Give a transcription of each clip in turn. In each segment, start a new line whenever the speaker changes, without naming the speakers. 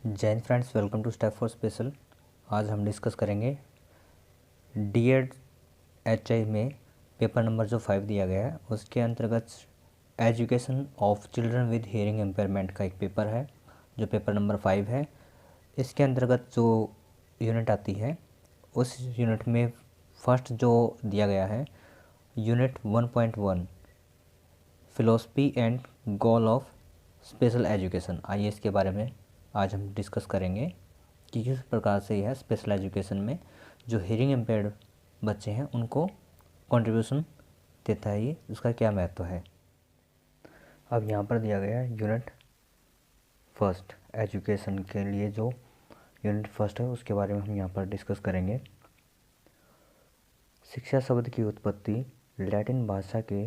Jain friends, welcome to step for special. आज हम discuss करेंगे डीएड एचआई में पेपर नंबर जो 5 दिया गया है उसके अंतर्गत education of children with hearing impairment का एक पेपर है जो पेपर नंबर 5 है। इसके अंतर्गत जो यूनिट आती है उस यूनिट में फर्स्ट जो दिया गया है unit 1.1 philosophy and goal of special education. आइए इसके बारे में आज हम डिस्कस करेंगे कि किस प्रकार से यह स्पेशल एजुकेशन में जो हियरिंग इम्पेयर्ड बच्चे हैं उनको कंट्रीब्यूशन देता है, ये उसका क्या महत्व है। अब यहाँ पर दिया गया है यूनिट फर्स्ट एजुकेशन के लिए जो यूनिट फर्स्ट है उसके बारे में हम यहाँ पर डिस्कस करेंगे। शिक्षा शब्द की उत्पत्ति लैटिन भाषा के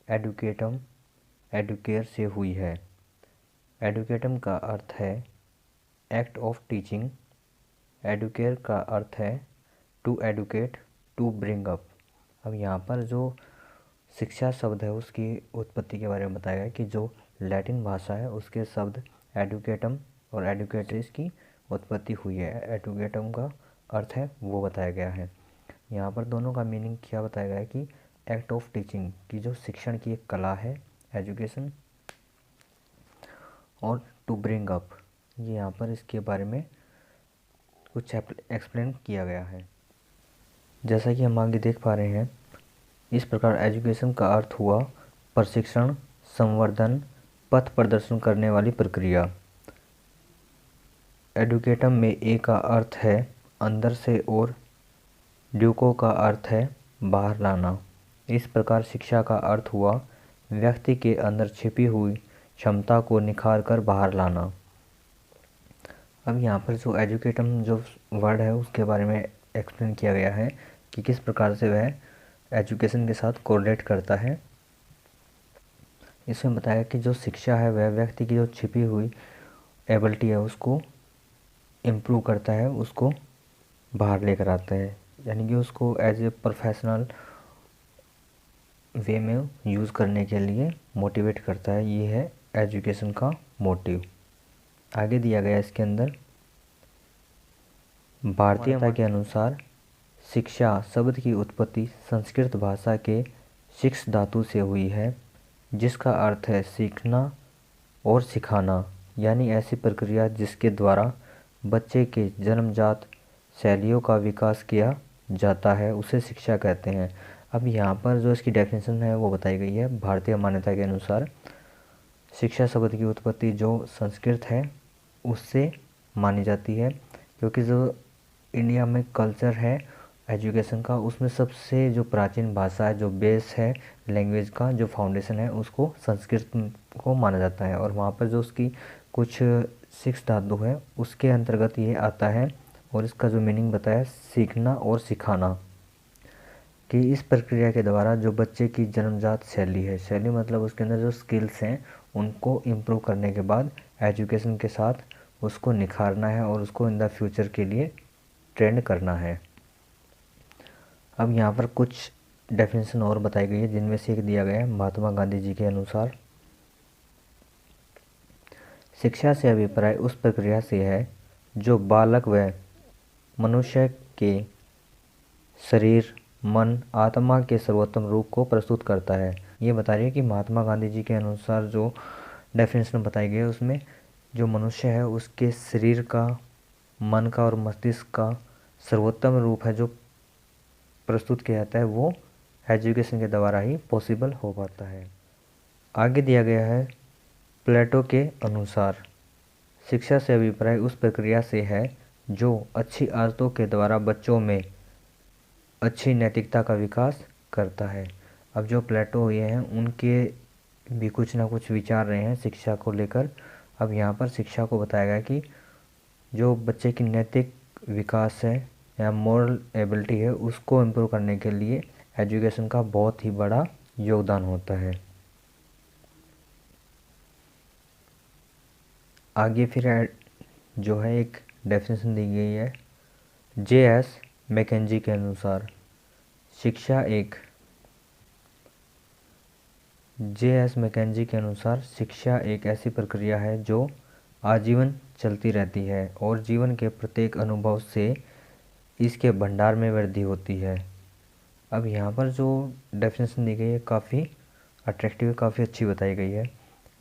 एडुकेटम एडुकेयर से हुई है। एडुकेटम का अर्थ है एक्ट ऑफ टीचिंग, एडुकेयर का अर्थ है to educate, to bring up. अब यहाँ पर जो शिक्षा शब्द है उसकी उत्पत्ति के बारे में बताया गया कि जो लैटिन भाषा है उसके शब्द एडुकेटम और एडुकेट्रिस की उत्पत्ति हुई है। एडुकेटम का अर्थ है वो बताया गया है। यहाँ पर दोनों का मीनिंग क्या बताया गया है कि एक्ट ऑफ टीचिंग की जो शिक्षण की एक कला है एजुकेशन, और टू ब्रिंग अप ये यहाँ पर इसके बारे में कुछ एक्सप्लेन किया गया है। जैसा कि हम आगे देख पा रहे हैं, इस प्रकार एजुकेशन का अर्थ हुआ प्रशिक्षण, संवर्धन, पथ प्रदर्शन करने वाली प्रक्रिया। एडुकेटम में ए का अर्थ है अंदर से और ड्यूको का अर्थ है बाहर लाना। इस प्रकार शिक्षा का अर्थ हुआ व्यक्ति के अंदर छिपी हुई क्षमता को निखार कर बाहर लाना। अब यहाँ पर जो एजुकेटम जो वर्ड है उसके बारे में एक्सप्लेन किया गया है कि किस प्रकार से वह एजुकेशन के साथ कोरिलेट करता है। इसमें बताया कि जो शिक्षा है वह व्यक्ति की जो छिपी हुई एबिलिटी है उसको इम्प्रूव करता है, उसको बाहर लेकर आता है, यानी कि उसको एज ए प्रोफेशनल वे में यूज़ करने के लिए मोटिवेट करता है। ये है एजुकेशन का मोटिव। आगे दिया गया इसके अंदर भारतीय मान्यता के अनुसार शिक्षा शब्द की उत्पत्ति संस्कृत भाषा के शिक्ष धातु से हुई है जिसका अर्थ है सीखना और सिखाना, यानी ऐसी प्रक्रिया जिसके द्वारा बच्चे के जन्मजात शैलियों का विकास किया जाता है उसे शिक्षा कहते हैं। अब यहाँ पर जो इसकी डेफिनेशन है वो बताई गई है। भारतीय मान्यता के अनुसार शिक्षा शब्द की उत्पत्ति जो संस्कृत है उससे मानी जाती है, क्योंकि जो इंडिया में कल्चर है एजुकेशन का उसमें सबसे जो प्राचीन भाषा है, जो बेस है लैंग्वेज का, जो फाउंडेशन है उसको संस्कृत को माना जाता है। और वहाँ पर जो उसकी कुछ 6 धातु है उसके अंतर्गत ये आता है। और इसका जो मीनिंग बताया सीखना और सिखाना, कि इस प्रक्रिया के द्वारा जो बच्चे की जन्मजात शैली है, शैली मतलब उसके अंदर जो स्किल्स हैं उनको इम्प्रूव करने के बाद एजुकेशन के साथ उसको निखारना है और उसको इन द फ्यूचर के लिए ट्रेंड करना है। अब यहाँ पर कुछ डेफिनेशन और बताई गई है जिनमें से एक दिया गया है महात्मा गांधी जी के अनुसार शिक्षा से अभिप्राय उस प्रक्रिया से है जो बालक व मनुष्य के शरीर, मन, आत्मा के सर्वोत्तम रूप को प्रस्तुत करता है। ये बता रही है कि महात्मा गांधी जी के अनुसार जो डेफिनेशन बताई गई है उसमें जो मनुष्य है उसके शरीर का, मन का और मस्तिष्क का सर्वोत्तम रूप है जो प्रस्तुत किया जाता है वो एजुकेशन के द्वारा ही पॉसिबल हो पाता है। आगे दिया गया है प्लेटो के अनुसार शिक्षा से अभिप्राय उस प्रक्रिया से है जो अच्छी आदतों के द्वारा बच्चों में अच्छी नैतिकता का विकास करता है। अब जो प्लेटो ये हैं उनके भी कुछ ना कुछ विचार रहे हैं शिक्षा को लेकर। अब यहाँ पर शिक्षा को बताया गया कि जो बच्चे की नैतिक विकास है या मोरल एबिलिटी है उसको इम्प्रूव करने के लिए एजुकेशन का बहुत ही बड़ा योगदान होता है। आगे फिर जो है एक डेफिनेशन दी गई है J.S. मैकेंजी के अनुसार J.S. मैकेंजी के अनुसार शिक्षा एक ऐसी प्रक्रिया है जो आजीवन चलती रहती है और जीवन के प्रत्येक अनुभव से इसके भंडार में वृद्धि होती है। अब यहाँ पर जो डेफिनेशन दी गई है काफ़ी अट्रैक्टिव, काफ़ी अच्छी बताई गई है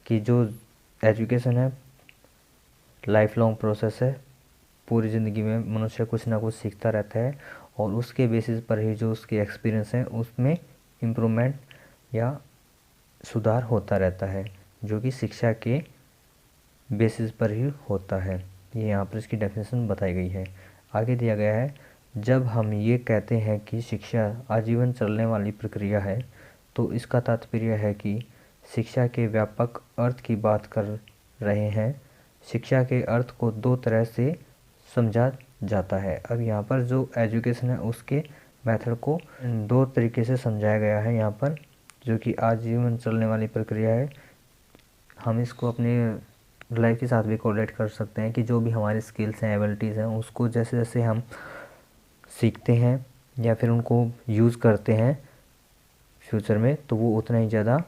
कि जो एजुकेशन है लाइफ लॉन्ग प्रोसेस है। पूरी ज़िंदगी में मनुष्य कुछ ना कुछ सीखता रहता है और उसके बेसिस पर ही जो उसके एक्सपीरियंस है उसमें इम्प्रूवमेंट या सुधार होता रहता है, जो कि शिक्षा के बेसिस पर ही होता है। ये यहाँ पर इसकी डेफिनेशन बताई गई है। आगे दिया गया है, जब हम ये कहते हैं कि शिक्षा आजीवन चलने वाली प्रक्रिया है तो इसका तात्पर्य है कि शिक्षा के व्यापक अर्थ की बात कर रहे हैं। शिक्षा के अर्थ को दो तरह से समझा जाता है। अब यहाँ पर जो एजुकेशन है उसके मेथड को दो तरीके से समझाया गया है यहाँ पर, जो कि आजीवन चलने वाली प्रक्रिया है। हम इसको अपने लाइफ के साथ भी कोरिलेट कर सकते हैं कि जो भी हमारे स्किल्स हैं, एबिलिटीज़ हैं, उसको जैसे जैसे हम सीखते हैं या फिर उनको यूज़ करते हैं फ्यूचर में, तो वो उतना ही ज़्यादा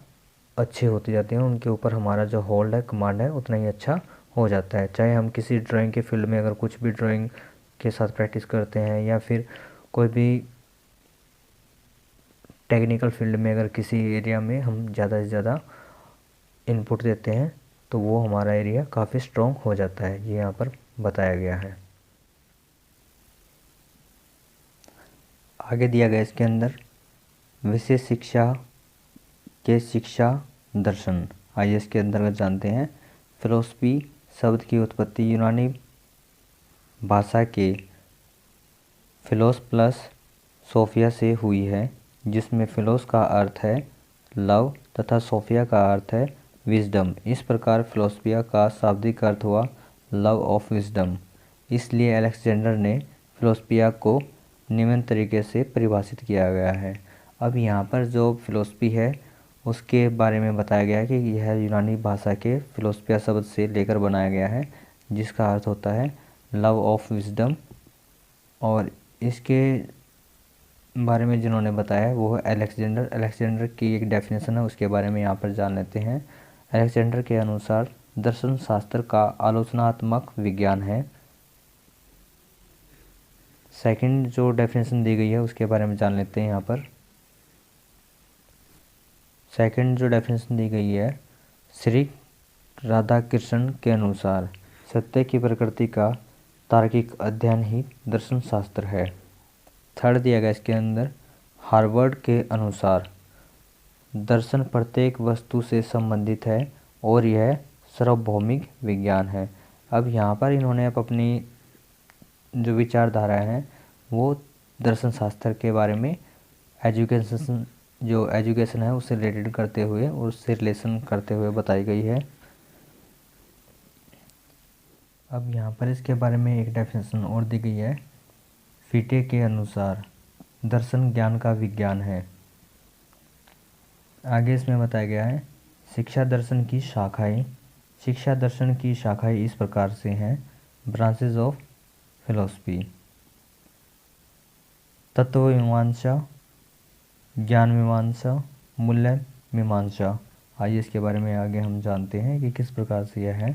अच्छे होते जाते हैं। उनके ऊपर हमारा जो होल्ड है, कमांड है, उतना ही अच्छा हो जाता है। चाहे हम किसी ड्राइंग के फील्ड में अगर कुछ भी ड्राइंग के साथ प्रैक्टिस करते हैं या फिर कोई भी टेक्निकल फील्ड में अगर किसी एरिया में हम ज़्यादा से ज़्यादा इनपुट देते हैं तो वो हमारा एरिया काफ़ी स्ट्रॉन्ग हो जाता है। ये यहाँ पर बताया गया है। आगे दिया गया इसके अंदर विशेष शिक्षा के शिक्षा दर्शन। आइए इसके अंतर्गत जानते हैं। फिलोसफी शब्द की उत्पत्ति यूनानी भाषा के फिलोस प्लस सोफिया से हुई है, जिसमें फिलोस का अर्थ है लव तथा सोफिया का अर्थ है विजडम। इस प्रकार फिलोसफिया का शाब्दिक अर्थ हुआ लव ऑफ विजडम। इसलिए अलेक्जेंडर ने फिलोसफिया को निम्न तरीके से परिभाषित किया गया है। अब यहाँ पर जो फिलोसफी है उसके बारे में बताया गया है कि यह यूनानी भाषा के फिलोसफिया शब्द से लेकर बनाया गया है, जिसका अर्थ होता है लव ऑफ विजडम। और इसके बारे में जिन्होंने बताया वो है अलेक्जेंडर। अलेक्जेंडर की एक डेफिनेशन है, उसके बारे में यहाँ पर जान लेते हैं। अलेक्जेंडर के अनुसार दर्शन शास्त्र का आलोचनात्मक विज्ञान है। सेकंड जो डेफिनेशन दी गई है उसके बारे में जान लेते हैं यहाँ पर। सेकंड जो डेफिनेशन दी गई है, श्री राधाकृष्णन के अनुसार सत्य की प्रकृति का तार्किक अध्ययन ही दर्शन शास्त्र है। थर्ड दिया गया इसके अंदर, हार्वर्ड के अनुसार दर्शन प्रत्येक वस्तु से संबंधित है और यह सार्वभौमिक विज्ञान है। अब यहाँ पर इन्होंने अपनी जो विचारधारा है वो दर्शन शास्त्र के बारे में एजुकेशन है उससे रिलेटेड करते हुए और उससे रिलेशन करते हुए बताई गई है। अब यहाँ पर इसके बारे में एक डेफिनेशन और दी गई है। फीटे के अनुसार दर्शन ज्ञान का विज्ञान है। आगे इसमें बताया गया है शिक्षा दर्शन की शाखाएं। शिक्षा दर्शन की शाखाएं इस प्रकार से हैं, ब्रांचेज ऑफ फिलोसफी। तत्व मीमांसा, ज्ञान मीमांसा, मूल्य मीमांसा। आइए इसके बारे में आगे हम जानते हैं कि किस प्रकार से यह है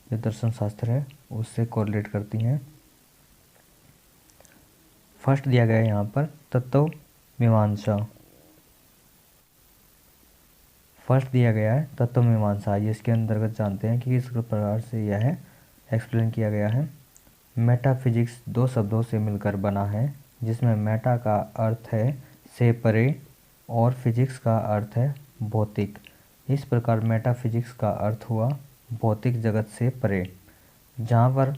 जो दर्शन शास्त्र है उससे कोरिलेट करती हैं। फर्स्ट दिया गया है यहाँ पर तत्व मीमांसा। फर्स्ट दिया गया है तत्व मीमांसा। आइए इसके अंतर्गत जानते हैं कि किस प्रकार से यह है एक्सप्लेन किया गया है। मेटाफिजिक्स दो शब्दों से मिलकर बना है, जिसमें मेटा का अर्थ है से परे और फिजिक्स का अर्थ है भौतिक। इस प्रकार मेटाफिजिक्स का अर्थ हुआ भौतिक जगत से परे। जहाँ पर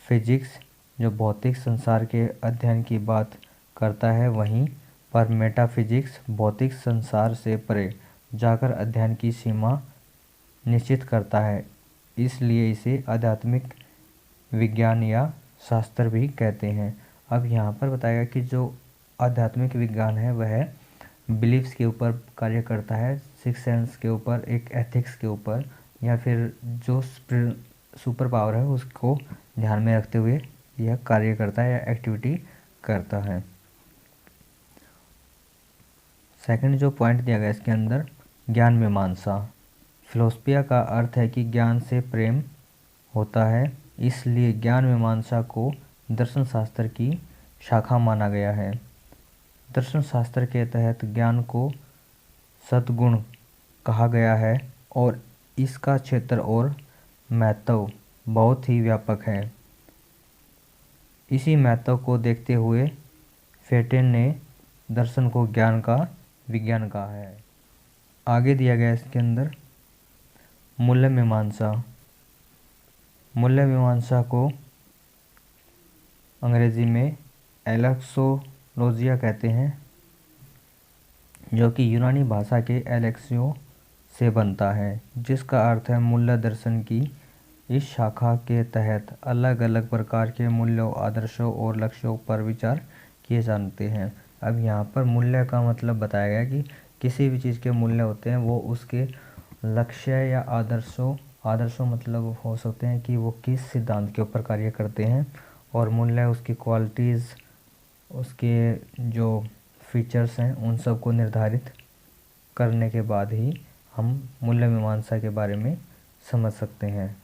फिजिक्स जो भौतिक संसार के अध्ययन की बात करता है, वहीं पर मेटाफिजिक्स भौतिक संसार से परे जाकर अध्ययन की सीमा निश्चित करता है। इसलिए इसे आध्यात्मिक विज्ञान या शास्त्र भी कहते हैं। अब यहाँ पर बताया कि जो आध्यात्मिक विज्ञान है वह बिलीफ्स के ऊपर कार्य करता है, सिक्स सेंस के ऊपर, एक एथिक्स के ऊपर, या फिर जो सुपर पावर है उसको ध्यान में रखते हुए यह कार्य करता है या एक्टिविटी करता है। सेकंड जो पॉइंट दिया गया इसके अंदर, ज्ञान मीमांसा। फिलोसफिया का अर्थ है कि ज्ञान से प्रेम होता है, इसलिए ज्ञान मीमांसा को दर्शन शास्त्र की शाखा माना गया है। दर्शन शास्त्र के तहत ज्ञान को सद्गुण कहा गया है और इसका क्षेत्र और महत्व बहुत ही व्यापक है। इसी महत्व को देखते हुए फेटेन ने दर्शन को ज्ञान का विज्ञान कहा है। आगे दिया गया इसके अंदर मूल्य मीमांसा। मूल्य मीमांसा को अंग्रेजी में एलेक्सोलॉजिया कहते हैं, जो कि यूनानी भाषा के एलेक्सियो से बनता है, जिसका अर्थ है मूल्य दर्शन की। इस शाखा के तहत अलग अलग प्रकार के मूल्यों, आदर्शों और लक्ष्यों पर विचार किए जाते हैं। अब यहाँ पर मूल्य का मतलब बताया गया कि किसी भी चीज़ के मूल्य होते हैं वो उसके लक्ष्य या आदर्शों मतलब हो सकते हैं कि वो किस सिद्धांत के ऊपर कार्य करते हैं, और मूल्य उसकी क्वालिटीज़, उसके जो फीचर्स हैं उन सब को निर्धारित करने के बाद ही हम मूल्य मीमांसा के बारे में समझ सकते हैं।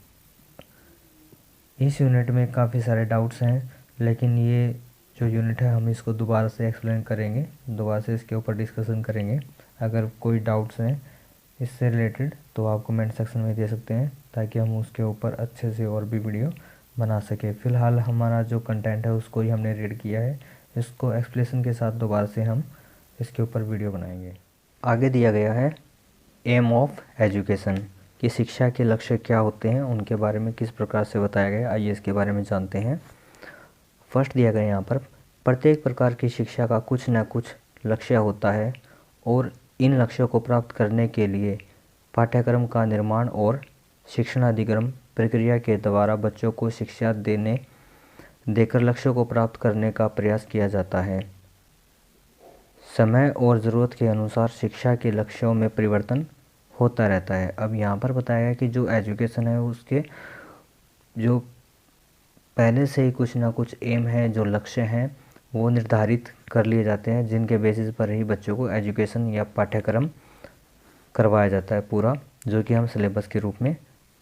इस यूनिट में काफ़ी सारे डाउट्स हैं, लेकिन ये जो यूनिट है हम इसको दोबारा से एक्सप्लेन करेंगे, दोबारा से इसके ऊपर डिस्कशन करेंगे। अगर कोई डाउट्स हैं इससे रिलेटेड तो आप कमेंट सेक्शन में दे सकते हैं, ताकि हम उसके ऊपर अच्छे से और भी वीडियो बना सके। फ़िलहाल हमारा जो कंटेंट है उसको ही हमने रीड किया है, इसको एक्सप्लेनेशन के साथ दोबारा से हम इसके ऊपर वीडियो बनाएंगे। आगे दिया गया है एम ऑफ एजुकेशन कि शिक्षा के लक्ष्य क्या होते हैं, उनके बारे में किस प्रकार से बताया गया। आइए इसके बारे में जानते हैं। फर्स्ट दिया गया यहाँ पर प्रत्येक प्रकार की शिक्षा का कुछ न कुछ लक्ष्य होता है और इन लक्ष्यों को प्राप्त करने के लिए पाठ्यक्रम का निर्माण और शिक्षणाधिक्रम प्रक्रिया के द्वारा बच्चों को शिक्षा देकर लक्ष्यों को प्राप्त करने का प्रयास किया जाता है। समय और ज़रूरत के अनुसार शिक्षा के लक्ष्यों में परिवर्तन होता रहता है। अब यहाँ पर बताया गया कि जो एजुकेशन है उसके जो पहले से ही कुछ ना कुछ एम है, जो लक्ष्य हैं वो निर्धारित कर लिए जाते हैं, जिनके बेसिस पर ही बच्चों को एजुकेशन या पाठ्यक्रम करवाया जाता है पूरा, जो कि हम सिलेबस के रूप में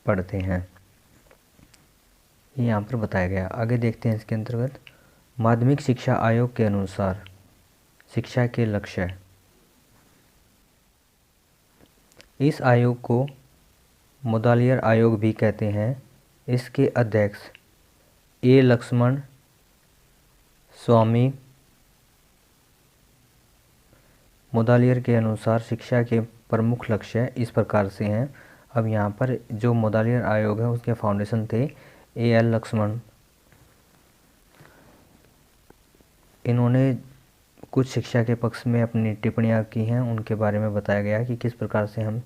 पढ़ते हैं। ये यहाँ पर बताया गया। आगे देखते हैं इसके अंतर्गत माध्यमिक शिक्षा आयोग के अनुसार शिक्षा के लक्ष्य। इस आयोग को मोदालियर आयोग भी कहते हैं। इसके अध्यक्ष ए लक्ष्मण स्वामी मोदालियर के अनुसार शिक्षा के प्रमुख लक्ष्य इस प्रकार से हैं। अब यहाँ पर जो मोदालियर आयोग है उसके फाउंडेशन थे ए एल लक्ष्मण। इन्होंने कुछ शिक्षा के पक्ष में अपनी टिप्पणियाँ की हैं, उनके बारे में बताया गया है कि किस प्रकार से हम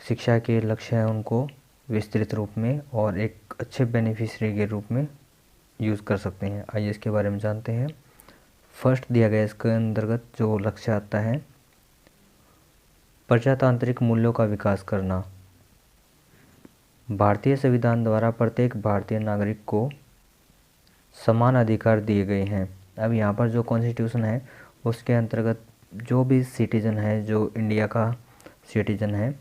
शिक्षा के लक्ष्य हैं उनको विस्तृत रूप में और एक अच्छे बेनिफिशियरी के रूप में यूज़ कर सकते हैं। आइए इसके बारे में जानते हैं। फर्स्ट दिया गया इसके अंतर्गत जो लक्ष्य आता है प्रजातांत्रिक मूल्यों का विकास करना। भारतीय संविधान द्वारा प्रत्येक भारतीय नागरिक को समान अधिकार दिए गए हैं। अब यहाँ पर जो कॉन्स्टिट्यूशन है उसके अंतर्गत जो भी सिटीज़न है, जो इंडिया का सिटीज़न है,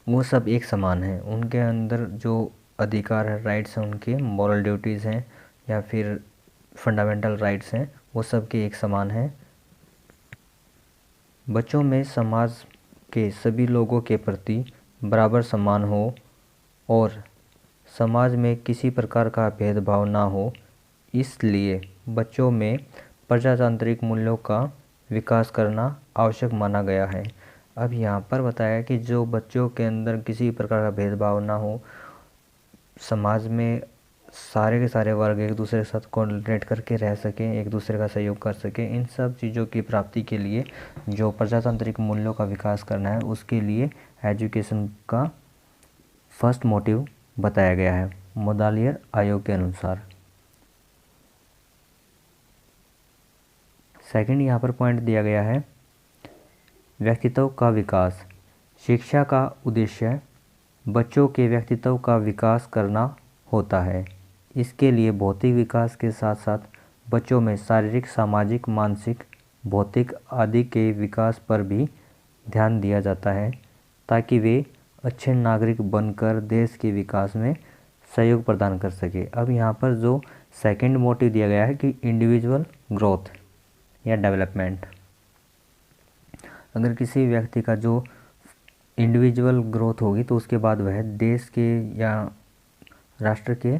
वो सब एक समान हैं। उनके अंदर जो अधिकार है, राइट्स हैं, उनके मॉरल ड्यूटीज़ हैं या फिर फंडामेंटल राइट्स हैं, वो सब के एक समान हैं। बच्चों में समाज के सभी लोगों के प्रति बराबर सम्मान हो और समाज में किसी प्रकार का भेदभाव ना हो, इसलिए बच्चों में प्रजातांत्रिक मूल्यों का विकास करना आवश्यक माना गया है। अब यहाँ पर बताया कि जो बच्चों के अंदर किसी प्रकार का भेदभाव ना हो, समाज में सारे के सारे वर्ग एक दूसरे के साथ कोऑर्डिनेट करके रह सकें, एक दूसरे का सहयोग कर सकें, इन सब चीज़ों की प्राप्ति के लिए जो प्रजातांत्रिक मूल्यों का विकास करना है उसके लिए एजुकेशन का फर्स्ट मोटिव बताया गया है मोदालियर आयोग के अनुसार। सेकंड यहाँ पर पॉइंट दिया गया है व्यक्तित्व का विकास। शिक्षा का उद्देश्य बच्चों के व्यक्तित्व का विकास करना होता है। इसके लिए भौतिक विकास के साथ साथ बच्चों में शारीरिक, सामाजिक, मानसिक, भौतिक आदि के विकास पर भी ध्यान दिया जाता है। ताकि वे अच्छे नागरिक बनकर देश के विकास में सहयोग प्रदान कर सके। अब यहाँ पर जो सेकंड मोटिव दिया गया है कि इंडिविजुअल ग्रोथ या डेवलपमेंट। अगर किसी व्यक्ति का जो इंडिविजुअल ग्रोथ होगी तो उसके बाद वह देश के या राष्ट्र के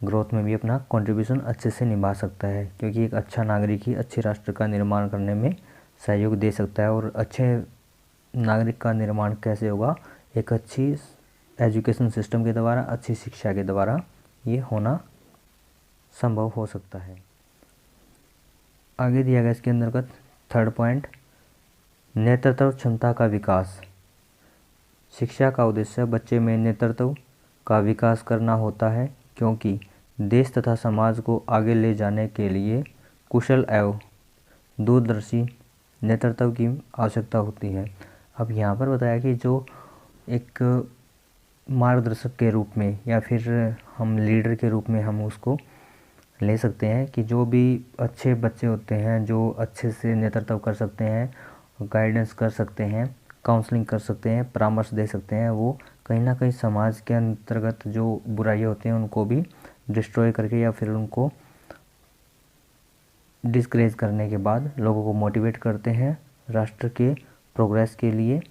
ग्रोथ में भी अपना कंट्रीब्यूशन अच्छे से निभा सकता है, क्योंकि एक अच्छा नागरिक ही अच्छे राष्ट्र का निर्माण करने में सहयोग दे सकता है। और अच्छे नागरिक का निर्माण कैसे होगा? एक अच्छी एजुकेशन सिस्टम के द्वारा, अच्छी शिक्षा के द्वारा ये होना संभव हो सकता है। आगे दिया गया इसके अंतर्गत थर्ड पॉइंट, नेतृत्व क्षमता का विकास। शिक्षा का उद्देश्य बच्चे में नेतृत्व का विकास करना होता है, क्योंकि देश तथा समाज को आगे ले जाने के लिए कुशल एवं दूरदर्शी नेतृत्व की आवश्यकता होती है। अब यहाँ पर बताया कि जो एक मार्गदर्शक के रूप में या फिर हम लीडर के रूप में हम उसको ले सकते हैं कि जो भी अच्छे बच्चे होते हैं, जो अच्छे से नेतृत्व कर सकते हैं, गाइडेंस कर सकते हैं, काउंसलिंग कर सकते हैं, परामर्श दे सकते हैं, वो कहीं ना कहीं समाज के अंतर्गत जो बुराइयां होती हैं उनको भी डिस्ट्रॉय करके या फिर उनको डिस्करेज करने के बाद लोगों को मोटिवेट करते हैं राष्ट्र के प्रोग्रेस के लिए।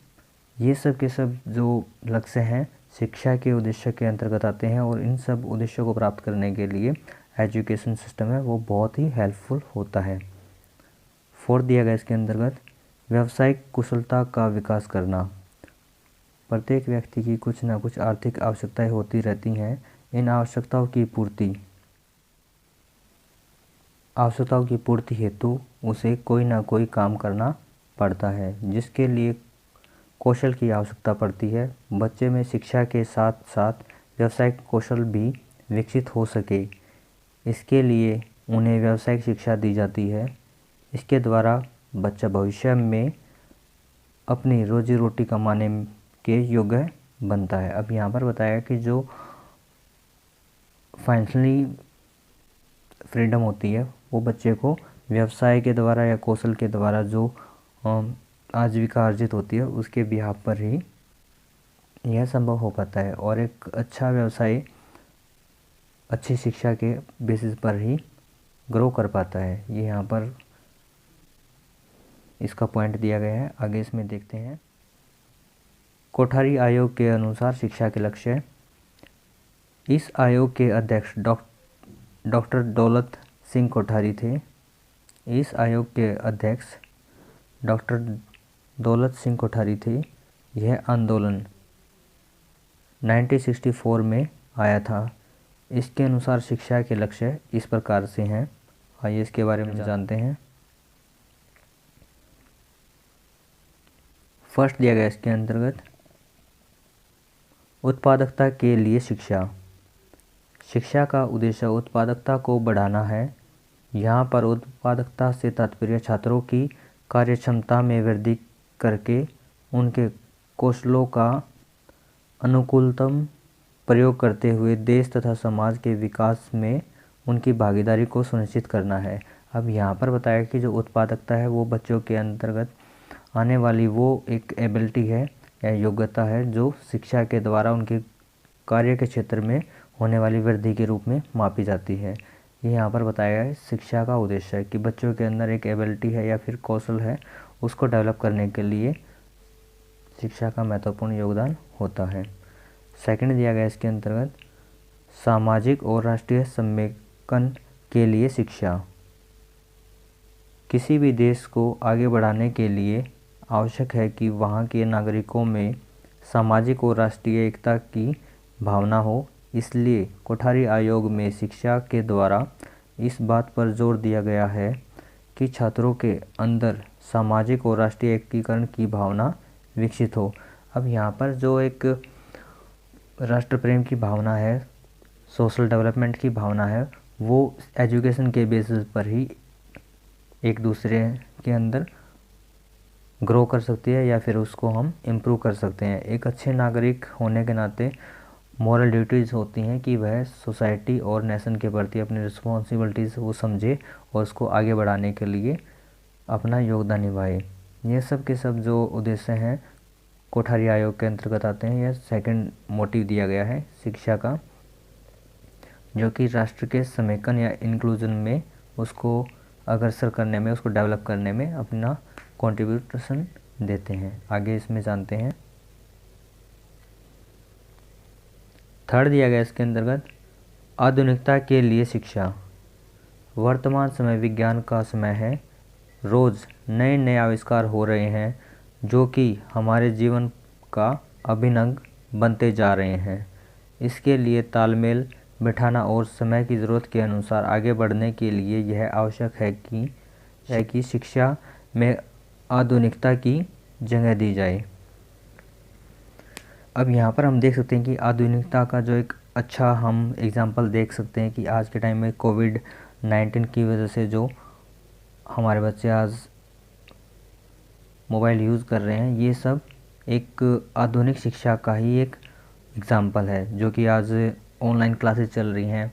ये सब के सब जो लक्ष्य हैं शिक्षा के उद्देश्य के अंतर्गत आते हैं, और इन सब उद्देश्यों को प्राप्त करने के लिए एजुकेशन सिस्टम है वो बहुत ही हेल्पफुल होता है। फोर्थ दिया गया इसके अंतर्गत व्यावसायिक कुशलता का विकास करना। प्रत्येक व्यक्ति की कुछ ना कुछ आर्थिक आवश्यकताएं होती रहती हैं। इन आवश्यकताओं की पूर्ति हेतु उसे कोई ना कोई काम करना पड़ता है, जिसके लिए कौशल की आवश्यकता पड़ती है। बच्चे में शिक्षा के साथ साथ व्यावसायिक कौशल भी विकसित हो सके, इसके लिए उन्हें व्यावसायिक शिक्षा दी जाती है। इसके द्वारा बच्चा भविष्य में अपनी रोजी रोटी कमाने के योग्य बनता है। अब यहाँ पर बताया कि जो फाइनेंशियली फ्रीडम होती है वो बच्चे को व्यवसाय के द्वारा या कौशल के द्वारा जो आजीविका अर्जित होती है उसके बिहाफ पर ही यह संभव हो पाता है, और एक अच्छा व्यवसाय अच्छी शिक्षा के बेसिस पर ही ग्रो कर पाता है। ये यहाँ पर इसका पॉइंट दिया गया है। आगे इसमें देखते हैं कोठारी आयोग के अनुसार शिक्षा के लक्ष्य। इस आयोग के अध्यक्ष डॉक्टर दौलत सिंह कोठारी थे। इस आयोग के अध्यक्ष डॉक्टर दौलत सिंह कोठारी थे। यह आंदोलन 1964 में आया था। इसके अनुसार शिक्षा के लक्ष्य इस प्रकार से हैं। आइए इसके बारे में जानते हैं। फर्स्ट दिया गया इसके अंतर्गत उत्पादकता के लिए शिक्षा। शिक्षा का उद्देश्य उत्पादकता को बढ़ाना है। यहाँ पर उत्पादकता से तात्पर्य छात्रों की कार्यक्षमता में वृद्धि करके उनके कौशलों का अनुकूलतम प्रयोग करते हुए देश तथा समाज के विकास में उनकी भागीदारी को सुनिश्चित करना है। अब यहाँ पर बताया कि जो उत्पादकता है वो बच्चों के अंतर्गत आने वाली वो एक एबिलिटी है या योग्यता है जो शिक्षा के द्वारा उनके कार्य के क्षेत्र में होने वाली वृद्धि के रूप में मापी जाती है। ये यहाँ पर बताया है शिक्षा का उद्देश्य है कि बच्चों के अंदर एक एबिलिटी है या फिर कौशल है, उसको डेवलप करने के लिए शिक्षा का महत्वपूर्ण योगदान होता है। सेकंड दिया गया इसके अंतर्गत सामाजिक और राष्ट्रीय सम्मेलन के लिए शिक्षा। किसी भी देश को आगे बढ़ाने के लिए आवश्यक है कि वहाँ के नागरिकों में सामाजिक और राष्ट्रीय एकता की भावना हो। इसलिए कोठारी आयोग में शिक्षा के द्वारा इस बात पर जोर दिया गया है कि छात्रों के अंदर सामाजिक और राष्ट्रीय एकीकरण की भावना विकसित हो। अब यहाँ पर जो एक राष्ट्र प्रेम की भावना है, सोशल डेवलपमेंट की भावना है, वो एजुकेशन के बेसिस पर ही एक दूसरे के अंदर ग्रो कर सकती है या फिर उसको हम इम्प्रूव कर सकते हैं। एक अच्छे नागरिक होने के नाते मॉरल ड्यूटीज़ होती हैं कि वह सोसाइटी और नेशन के प्रति अपनी रिस्पॉन्सिबिलिटीज़ वो समझे और उसको आगे बढ़ाने के लिए अपना योगदान निभाए। ये सब के सब जो उद्देश्य हैं कोठारी आयोग के अंतर्गत आते हैं। यह सेकंड मोटिव दिया गया है शिक्षा का, जो कि राष्ट्र के समेकन या इंक्लूजन में उसको अग्रसर करने में, उसको डेवलप करने में अपना कंट्रीब्यूशन देते हैं। आगे इसमें जानते हैं। थर्ड दिया गया इसके अंतर्गत आधुनिकता के लिए शिक्षा। वर्तमान समय विज्ञान का समय है। रोज़ नए नए आविष्कार हो रहे हैं जो कि हमारे जीवन का अभिन्न अंग बनते जा रहे हैं। इसके लिए तालमेल बिठाना और समय की ज़रूरत के अनुसार आगे बढ़ने के लिए यह आवश्यक है कि शिक्षा में आधुनिकता की जगह दी जाए। अब यहाँ पर हम देख सकते हैं कि आधुनिकता का जो एक अच्छा हम एग्जाम्पल देख सकते हैं कि आज के टाइम में कोविड-19 की वजह से जो हमारे बच्चे आज मोबाइल यूज़ कर रहे हैं, ये सब एक आधुनिक शिक्षा का ही एक एग्जाम्पल है, जो कि आज ऑनलाइन क्लासेस चल रही हैं,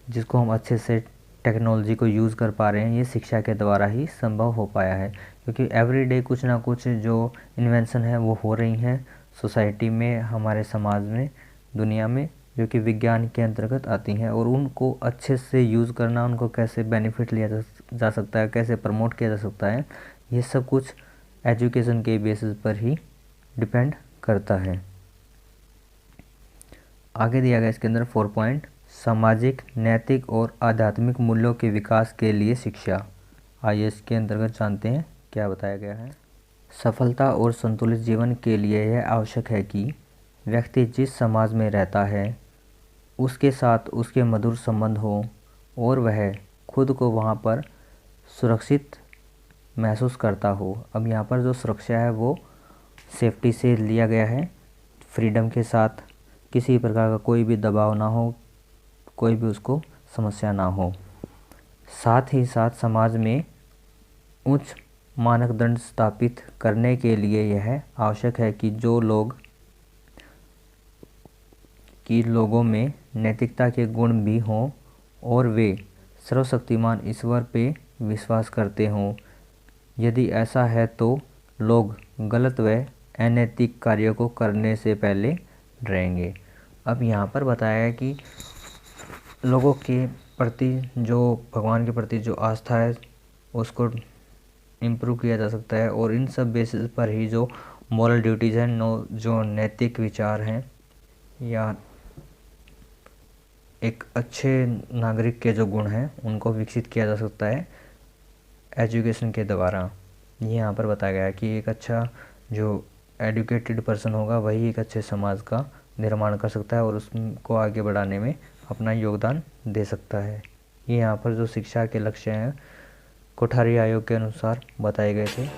जिसको हम अच्छे से टेक्नोलॉजी को यूज़ कर पा रहे हैं। ये शिक्षा के द्वारा ही संभव हो पाया है, क्योंकि एवरीडे कुछ ना कुछ जो इन्वेंशन है वो हो रही हैं सोसाइटी में, हमारे समाज में, दुनिया में, जो कि विज्ञान के अंतर्गत आती हैं। और उनको अच्छे से यूज़ करना, उनको कैसे बेनिफिट लिया जा सकता है, कैसे प्रमोट किया जा सकता है, ये सब कुछ एजुकेशन के बेसिस पर ही डिपेंड करता है। आगे दिया गया इसके अंदर 4 पॉइंट, सामाजिक, नैतिक और आध्यात्मिक मूल्यों के विकास के लिए शिक्षा। आइए इसके अंतर्गत जानते हैं क्या बताया गया है। सफलता और संतुलित जीवन के लिए यह आवश्यक है कि व्यक्ति जिस समाज में रहता है उसके साथ उसके मधुर संबंध हो और वह खुद को वहाँ पर सुरक्षित महसूस करता हो। अब यहाँ पर जो सुरक्षा है वो सेफ्टी से लिया गया है, फ्रीडम के साथ, किसी प्रकार का कोई भी दबाव ना हो, कोई भी उसको समस्या ना हो। साथ ही साथ समाज में उच्च मानदंड स्थापित करने के लिए यह आवश्यक है कि लोगों में नैतिकता के गुण भी हों और वे सर्वशक्तिमान ईश्वर पे विश्वास करते हों। यदि ऐसा है तो लोग गलत व अनैतिक कार्यों को करने से पहले डरेंगे। अब यहाँ पर बताया है कि लोगों के प्रति, जो भगवान के प्रति जो आस्था है उसको इम्प्रूव किया जा सकता है, और इन सब बेसिस पर ही जो मॉरल ड्यूटीज़ हैं, जो नैतिक विचार हैं या एक अच्छे नागरिक के जो गुण हैं उनको विकसित किया जा सकता है एजुकेशन के द्वारा। ये यहाँ पर बताया गया है कि एक अच्छा जो एजुकेटेड पर्सन होगा वही एक अच्छे समाज का निर्माण कर सकता है और उसको आगे बढ़ाने में अपना योगदान दे सकता है। ये यहाँ पर जो शिक्षा के लक्ष्य हैं कोठारी आयोग के अनुसार बताए गए थे।